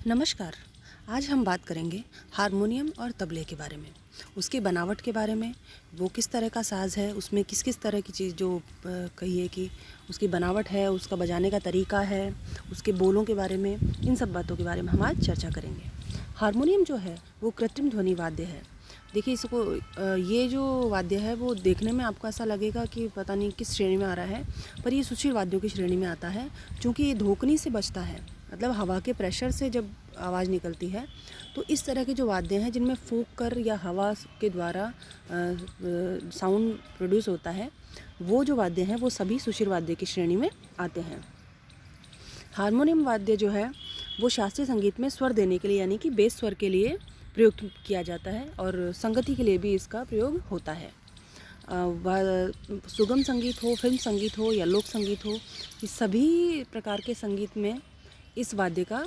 नमस्कार। आज हम बात करेंगे हारमोनियम और तबले के बारे में, उसकी बनावट के बारे में। वो किस तरह का साज़ है, उसमें किस किस तरह की चीज़ जो कहिए कि उसकी बनावट है, उसका बजाने का तरीका है, उसके बोलों के बारे में, इन सब बातों के बारे में हम आज चर्चा करेंगे। हारमोनियम जो है वो कृत्रिम ध्वनि वाद्य है। देखिए इसको ये जो वाद्य है वो देखने में आपको ऐसा लगेगा कि पता नहीं किस श्रेणी में आ रहा है, पर ये सुशील वाद्यों की श्रेणी में आता है, क्योंकि ये धोकनी से बजता है। मतलब हवा के प्रेशर से जब आवाज़ निकलती है तो इस तरह के जो वाद्य हैं जिनमें फूंक कर या हवा के द्वारा साउंड प्रोड्यूस होता है, वो जो वाद्य हैं वो सभी सुशील वाद्य की श्रेणी में आते हैं। हारमोनियम वाद्य जो है वो शास्त्रीय संगीत में स्वर देने के लिए यानी कि बेस स्वर के लिए प्रयोग किया जाता है और संगति के लिए भी इसका प्रयोग होता है। सुगम संगीत हो, फिल्म संगीत हो या लोक संगीत हो, ये सभी प्रकार के संगीत में इस वाद्य का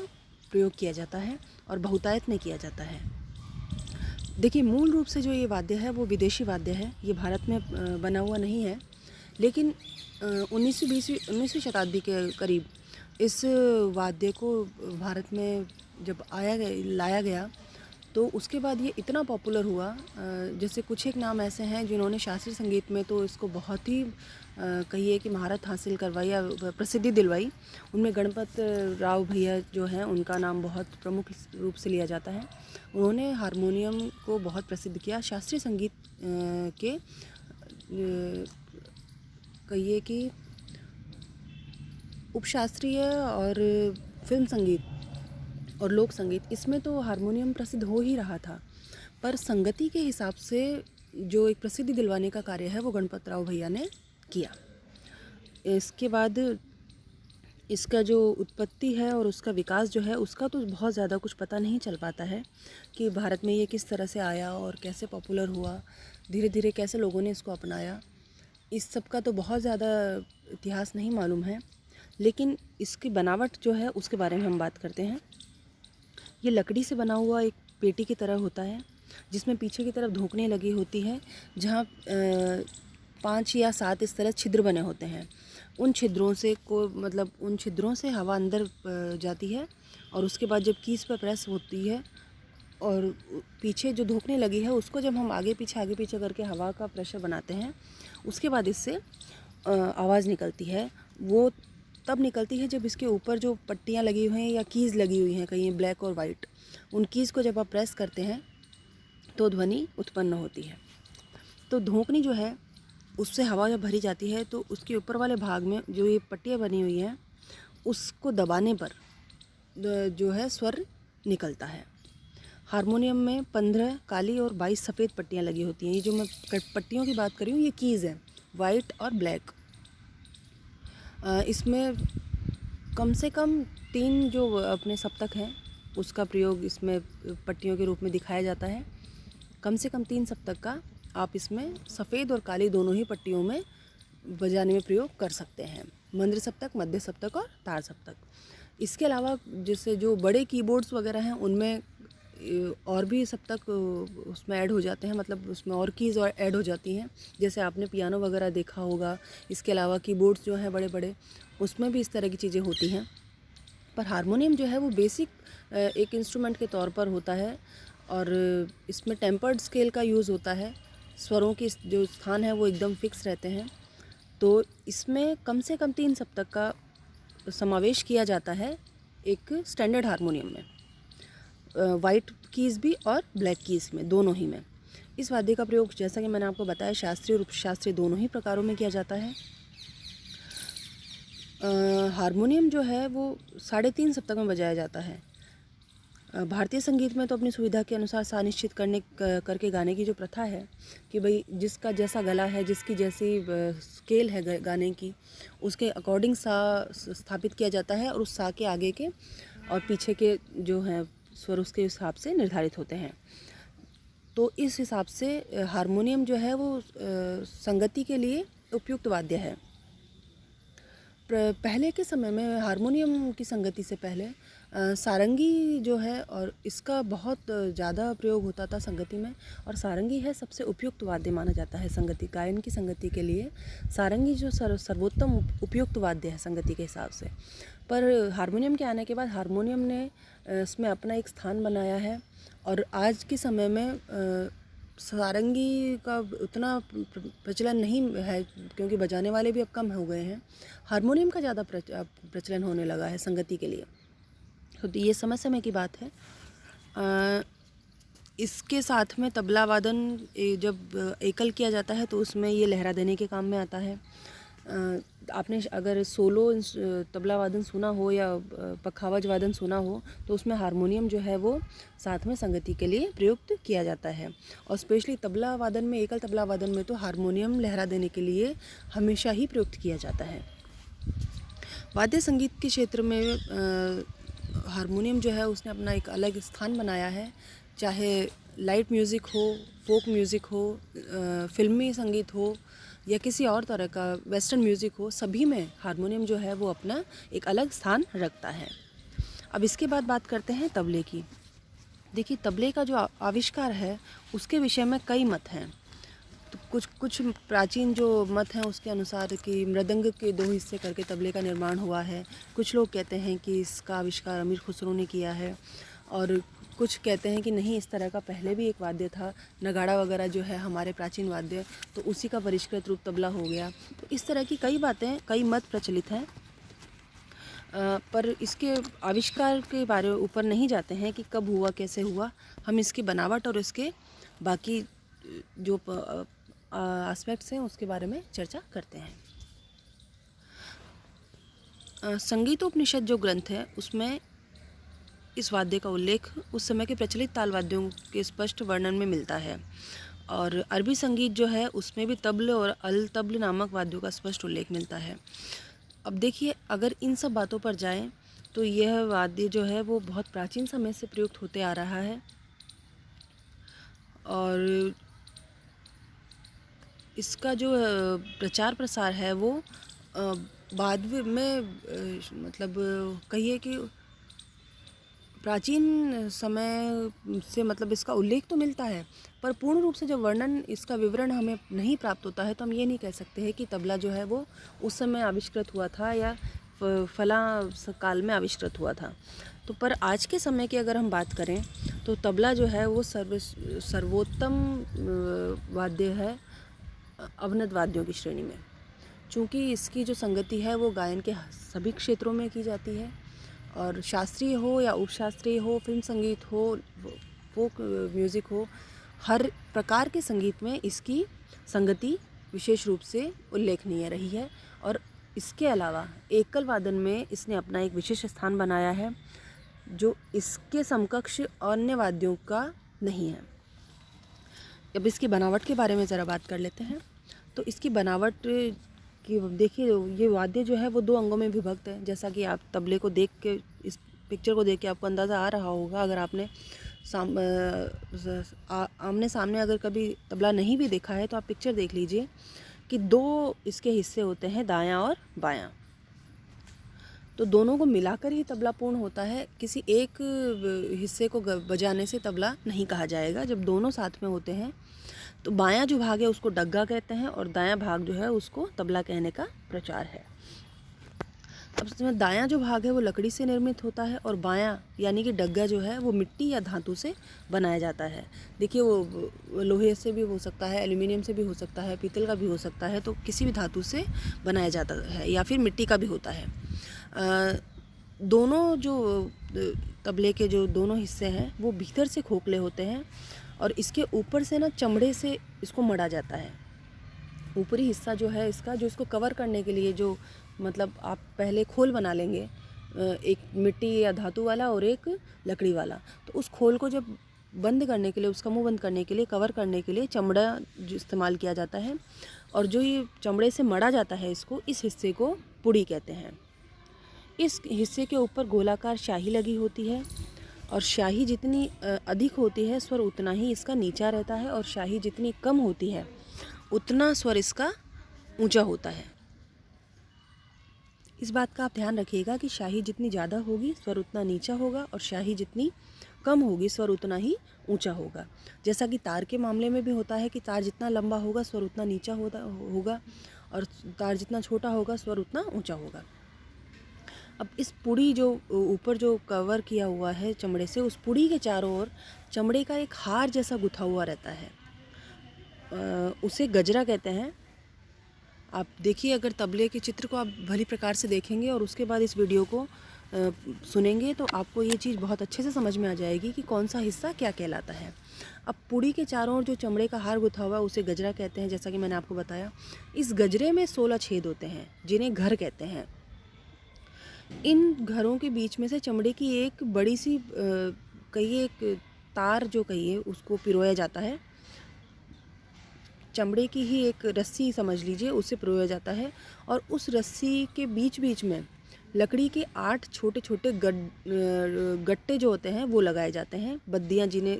प्रयोग किया जाता है और बहुतायत में किया जाता है। देखिए मूल रूप से जो ये वाद्य है वो विदेशी वाद्य है, ये भारत में बना हुआ नहीं है, लेकिन 19वीं शताब्दी के करीब इस वाद्य को भारत में जब लाया गया तो उसके बाद ये इतना पॉपुलर हुआ। जैसे कुछ एक नाम ऐसे हैं जिन्होंने शास्त्रीय संगीत में तो इसको बहुत ही कहिए कि महारत हासिल करवाई या प्रसिद्धि दिलवाई। उनमें गणपत राव भैया जो हैं उनका नाम बहुत प्रमुख रूप से लिया जाता है। उन्होंने हारमोनियम को बहुत प्रसिद्ध किया। शास्त्रीय संगीत के कहिए कि उपशास्त्रीय और फिल्म संगीत और लोक संगीत, इसमें तो हारमोनियम प्रसिद्ध हो ही रहा था, पर संगति के हिसाब से जो एक प्रसिद्धि दिलवाने का कार्य है वो गणपत राव भैया ने किया। इसके बाद इसका जो उत्पत्ति है और उसका विकास जो है उसका तो बहुत ज़्यादा कुछ पता नहीं चल पाता है कि भारत में ये किस तरह से आया और कैसे पॉपुलर हुआ, धीरे धीरे कैसे लोगों ने इसको अपनाया। इस सब का तो बहुत ज़्यादा इतिहास नहीं मालूम है, लेकिन इसकी बनावट जो है उसके बारे में हम बात करते हैं। ये लकड़ी से बना हुआ एक पेटी की तरह होता है, जिसमें पीछे की तरफ धोकने लगी होती है, जहाँ 5 या 7 इस तरह छिद्र बने होते हैं। उन छिद्रों से हवा अंदर जाती है और उसके बाद जब कीज पर प्रेस होती है और पीछे जो धोकने लगी है उसको जब हम आगे पीछे करके हवा का प्रेशर बनाते हैं, उसके बाद इससे आवाज़ निकलती है। वो तब निकलती है जब इसके ऊपर जो पट्टियाँ लगी हुई हैं या कीज़ लगी हुई हैं, कहीं ब्लैक और वाइट, उन कीज़ को जब आप प्रेस करते हैं तो ध्वनि उत्पन्न होती है। तो धोकनी जो है उससे हवा जब भरी जाती है तो उसके ऊपर वाले भाग में जो ये पट्टियाँ बनी हुई हैं उसको दबाने पर जो है स्वर निकलता है। हारमोनियम में 15 काली और 22 सफ़ेद पट्टियाँ लगी होती हैं। ये जो मैं पट्टियों की बात कर रही हूँ ये कीज़ हैं, वाइट और ब्लैक। इसमें कम से कम 3 जो अपने सप्तक हैं उसका प्रयोग इसमें पट्टियों के रूप में दिखाया जाता है। कम से कम 3 सप्तक का आप इसमें सफ़ेद और काली दोनों ही पट्टियों में बजाने में प्रयोग कर सकते हैं। मंद्र सप्तक, मध्य सप्तक और तार सप्तक। इसके अलावा जैसे जो बड़े कीबोर्ड्स वगैरह हैं उनमें और भी सप्तक उसमें ऐड हो जाते हैं, मतलब उसमें और कीज़ और ऐड हो जाती हैं, जैसे आपने पियानो वगैरह देखा होगा। इसके अलावा कीबोर्ड्स जो हैं बड़े बड़े, उसमें भी इस तरह की चीज़ें होती हैं। पर हारमोनियम जो है वो बेसिक एक इंस्ट्रूमेंट के तौर पर होता है और इसमें टेम्पर्ड स्केल का यूज़ होता है। स्वरों के जो स्थान है वो एकदम फिक्स रहते हैं। तो इसमें कम से कम 3 सप्तक का समावेश किया जाता है एक स्टैंडर्ड हारमोनियम में, वाइट कीज़ भी और ब्लैक कीज़ में, दोनों ही में। इस वाद्य का प्रयोग जैसा कि मैंने आपको बताया शास्त्रीय और उपशास्त्रीय दोनों ही प्रकारों में किया जाता है। हारमोनियम जो है वो 3.5 सप्तक में बजाया जाता है। भारतीय संगीत में तो अपनी सुविधा के अनुसार सा निश्चित करके गाने की जो प्रथा है कि भाई जिसका जैसा गला है, जिसकी जैसी स्केल है गाने की, उसके अकॉर्डिंग सा स्थापित किया जाता है और उस सा के आगे के और पीछे के जो हैं स्वर उसके हिसाब से निर्धारित होते हैं। तो इस हिसाब से हारमोनियम जो है वो संगति के लिए उपयुक्त वाद्य है। पहले के समय में हारमोनियम की संगति से पहले सारंगी जो है और इसका बहुत ज़्यादा प्रयोग होता था संगति में, और सारंगी है सबसे उपयुक्त वाद्य माना जाता है संगति गायन की संगति के लिए। सारंगी जो सर्वोत्तम उपयुक्त वाद्य है संगति के हिसाब से। पर हारमोनियम के आने के बाद हारमोनियम ने इसमें अपना एक स्थान बनाया है। और आज के समय में सारंगी का उतना प्रचलन नहीं है, क्योंकि बजाने वाले भी अब कम हो गए हैं। हारमोनियम का ज़्यादा प्रचलन होने लगा है संगति के लिए। तो ये समय समय की बात है। इसके साथ में तबला वादन जब एकल किया जाता है तो उसमें ये लहरा देने के काम में आता है। आपने अगर सोलो तबला वादन सुना हो या पखावज वादन सुना हो तो उसमें हारमोनियम जो है वो साथ में संगति के लिए प्रयुक्त किया जाता है। और स्पेशली तबला वादन में, एकल तबला वादन में तो हारमोनियम लहरा देने के लिए हमेशा ही प्रयुक्त किया जाता है। वाद्य संगीत के क्षेत्र में हारमोनियम जो है उसने अपना एक अलग स्थान बनाया है। चाहे लाइट म्यूज़िक हो, फोक म्यूज़िक हो, फिल्मी संगीत हो या किसी और तरह का वेस्टर्न म्यूज़िक हो, सभी में हारमोनियम जो है वो अपना एक अलग स्थान रखता है। अब इसके बाद बात करते हैं तबले की। देखिए, तबले का जो आविष्कार है उसके विषय में कई मत हैं। तो कुछ प्राचीन जो मत हैं उसके अनुसार कि मृदंग के 2 हिस्से करके तबले का निर्माण हुआ है। कुछ लोग कहते हैं कि इसका आविष्कार अमीर खुसरो ने किया है, और कुछ कहते हैं कि नहीं, इस तरह का पहले भी एक वाद्य था, नगाड़ा वगैरह जो है हमारे प्राचीन वाद्य, तो उसी का परिष्कृत रूप तबला हो गया। तो इस तरह की कई बातें, कई मत प्रचलित हैं। पर इसके आविष्कार के बारे ऊपर नहीं जाते हैं कि कब हुआ, कैसे हुआ। हम इसकी बनावट और इसके बाकी जो एस्पेक्ट्स हैं उसके बारे में चर्चा करते हैं। संगीतोपनिषद जो ग्रंथ है उसमें इस वाद्य का उल्लेख उस समय के प्रचलित ताल वाद्यों के स्पष्ट वर्णन में मिलता है। और अरबी संगीत जो है उसमें भी तबल और अल तबल नामक वाद्यों का स्पष्ट उल्लेख मिलता है। अब देखिए, अगर इन सब बातों पर जाएं तो यह वाद्य जो है वो बहुत प्राचीन समय से प्रयुक्त होते आ रहा है। और इसका जो प्रचार प्रसार है वो बाद में मतलब कहिए कि प्राचीन समय से मतलब इसका उल्लेख तो मिलता है, पर पूर्ण रूप से जब वर्णन, इसका विवरण हमें नहीं प्राप्त होता है तो हम ये नहीं कह सकते हैं कि तबला जो है वो उस समय आविष्कृत हुआ था या फला काल में आविष्कृत हुआ था। तो पर आज के समय की अगर हम बात करें तो तबला जो है वो सर्वोत्तम वाद्य है अवनद वाद्यों की श्रेणी में, चूँकि इसकी जो संगति है वो गायन के सभी क्षेत्रों में की जाती है। और शास्त्रीय हो या उपशास्त्रीय हो, फिल्म संगीत हो, फोक म्यूज़िक हो, हर प्रकार के संगीत में इसकी संगति विशेष रूप से उल्लेखनीय रही है। और इसके अलावा एकल वादन में इसने अपना एक विशेष स्थान बनाया है जो इसके समकक्ष अन्य वाद्यों का नहीं है। अब इसकी बनावट के बारे में ज़रा बात कर लेते हैं। तो इसकी बनावट कि देखिए, ये वाद्य जो है वो 2 अंगों में विभक्त है। जैसा कि आप तबले को देख के, इस पिक्चर को देख के आपको अंदाज़ा आ रहा होगा, अगर आपने आमने सामने अगर कभी तबला नहीं भी देखा है तो आप पिक्चर देख लीजिए कि 2 इसके हिस्से होते हैं, दायां और बायां। तो दोनों को मिलाकर ही तबला पूर्ण होता है। किसी एक हिस्से को बजाने से तबला नहीं कहा जाएगा। जब दोनों साथ में होते हैं तो बायां जो भाग है उसको डग्गा कहते हैं और दायां भाग जो है उसको तबला कहने का प्रचार है। अब इसमें दायां जो भाग है वो लकड़ी से निर्मित होता है और बायां यानी कि डग्गा जो है वो मिट्टी या धातु से बनाया जाता है। देखिए, वो लोहे से भी हो सकता है, एल्यूमिनियम से भी हो सकता है, पीतल का भी हो सकता है, तो किसी भी धातु से बनाया जाता है, या फिर मिट्टी का भी होता है। दोनों जो तबले के जो दोनों हिस्से हैं वो भीतर से खोखले होते हैं और इसके ऊपर से ना चमड़े से इसको मढ़ा जाता है। ऊपरी हिस्सा जो है इसका, जो इसको कवर करने के लिए जो मतलब आप पहले खोल बना लेंगे, एक मिट्टी या धातु वाला और एक लकड़ी वाला, तो उस खोल को जब बंद करने के लिए, उसका मुंह बंद करने के लिए, कवर करने के लिए चमड़ा जो इस्तेमाल किया जाता है। और जो ये चमड़े से मढ़ा जाता है इसको, इस हिस्से को पुड़ी कहते हैं। इस हिस्से के ऊपर गोलाकार शाही लगी होती है और शाही जितनी अधिक होती है स्वर उतना ही इसका नीचा रहता है, और शाही जितनी कम होती है उतना स्वर इसका ऊंचा होता है। इस बात का आप ध्यान रखिएगा कि शाही जितनी ज़्यादा होगी स्वर उतना नीचा होगा, और शाही जितनी कम होगी स्वर उतना ही ऊंचा होगा। जैसा कि तार के मामले में भी होता है कि तार जितना लंबा होगा स्वर उतना नीचा होगा, और तार जितना छोटा होगा स्वर उतना ऊंचा होगा। अब इस पुड़ी जो ऊपर जो कवर किया हुआ है चमड़े से, उस पुड़ी के चारों ओर चमड़े का एक हार जैसा गुथा हुआ रहता है। उसे गजरा कहते हैं। आप देखिए, अगर तबले के चित्र को आप भली प्रकार से देखेंगे और उसके बाद इस वीडियो को सुनेंगे तो आपको ये चीज़ बहुत अच्छे से समझ में आ जाएगी कि कौन सा हिस्सा क्या कहलाता है। अब पुड़ी के चारों ओर जो चमड़े का हार गुथा हुआ है उसे गजरा कहते हैं, जैसा कि मैंने आपको बताया। इस गजरे में 16 छेद होते हैं जिन्हें घर कहते हैं। इन घरों के बीच में से चमड़े की एक बड़ी सी कहिए एक तार जो कहिए उसको पिरोया जाता है। चमड़े की ही एक रस्सी समझ लीजिए, उसे पिरोया जाता है और उस रस्सी के बीच बीच में लकड़ी के 8 छोटे छोटे गट्टे जो होते हैं वो लगाए जाते हैं। बद्दियाँ जिन्हें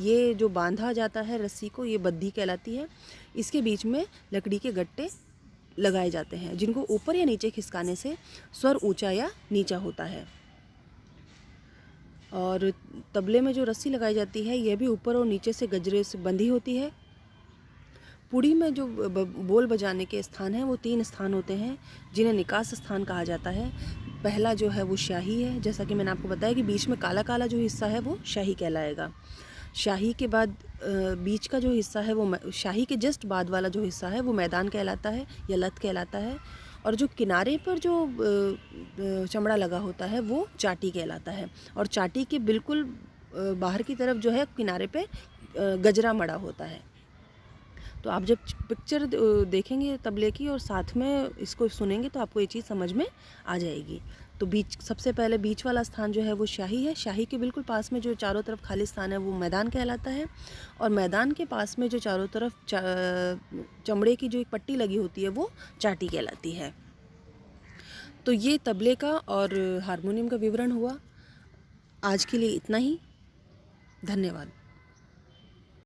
ये जो बांधा जाता है रस्सी को, ये बद्दी कहलाती है। इसके बीच में लकड़ी के गट्टे लगाए जाते हैं जिनको ऊपर या नीचे खिसकाने से स्वर ऊंचा या नीचा होता है। और तबले में जो रस्सी लगाई जाती है यह भी ऊपर और नीचे से गजरे से बंधी होती है। पुड़ी में जो बोल बजाने के स्थान हैं वो 3 स्थान होते हैं जिन्हें निकास स्थान कहा जाता है। पहला जो है वो शाही है, जैसा कि मैंने आपको बताया कि बीच में काला काला जो हिस्सा है वो शाही कहलाएगा। शाही के बाद बीच का जो हिस्सा है वो शाही के जस्ट बाद वाला जो हिस्सा है वो मैदान कहलाता है या लत कहलाता है। और जो किनारे पर जो चमड़ा लगा होता है वो चाटी कहलाता है। और चाटी के बिल्कुल बाहर की तरफ जो है किनारे पे गजरा मड़ा होता है। तो आप जब पिक्चर देखेंगे तबले की और साथ में इसको सुनेंगे तो आपको ये चीज़ समझ में आ जाएगी। तो सबसे पहले बीच वाला स्थान जो है वो शाही है। शाही के बिल्कुल पास में जो चारों तरफ खाली स्थान है वो मैदान कहलाता है। और मैदान के पास में जो चारों तरफ चमड़े की जो एक पट्टी लगी होती है वो चाटी कहलाती है। तो ये तबले का और हारमोनियम का विवरण हुआ। आज के लिए इतना ही। धन्यवाद।